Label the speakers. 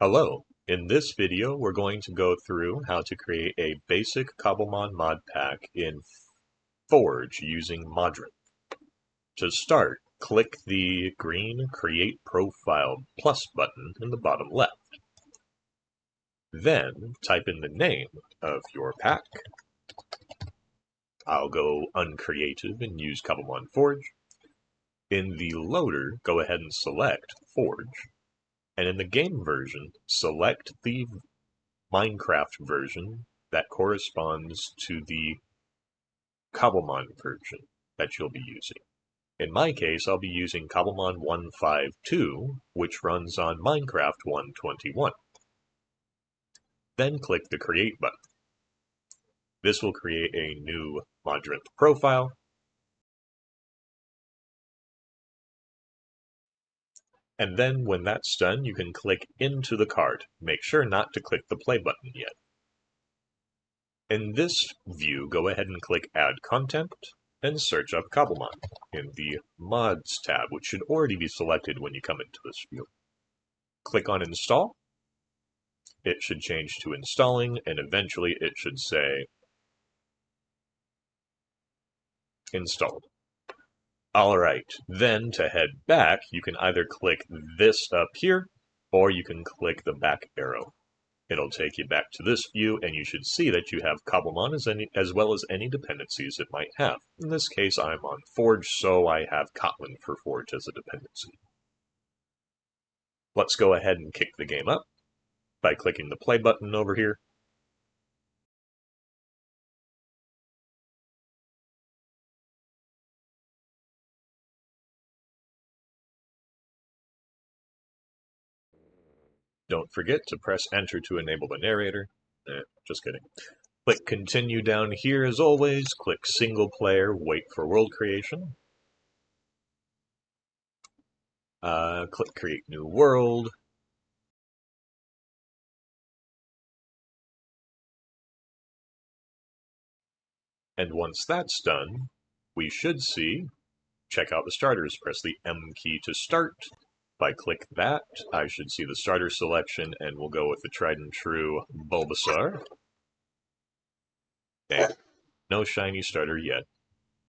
Speaker 1: Hello, in this video we're going to go through how to create a basic Cobblemon mod pack in Forge using Modrinth. To start, click the green Create Profile Plus button in the bottom left. Then type in the name of your pack. I'll go uncreative and use Cobblemon Forge. In the loader, go ahead and select Forge. And in the game version, select the Minecraft version that corresponds to the Cobblemon version that you'll be using. In my case, I'll be using Cobblemon 1.5.2, which runs on Minecraft 1.21. Then click the Create button. This will create a new Modrinth profile. And then when that's done, you can click into the card. Make sure not to click the play button yet. In this view, go ahead and click Add Content and search up Cobblemon in the Mods tab, which should already be selected when you come into this view. Click on Install. It should change to installing, and eventually it should say Installed. Alright, then to head back, you can either click this up here, or you can click the back arrow. It'll take you back to this view, and you should see that you have Cobblemon as well as any dependencies it might have. In this case, I'm on Forge, so I have Kotlin for Forge as a dependency. Let's go ahead and kick the game up by clicking the play button over here. Don't forget to press Enter to enable the narrator. Just kidding. Click Continue down here as always. Click Single Player, wait for world creation. Click Create New World. And once that's done, we should see, check out the starters. Press the M key to start. If I click that, I should see the starter selection, and we'll go with the tried and true Bulbasaur. And no shiny starter yet.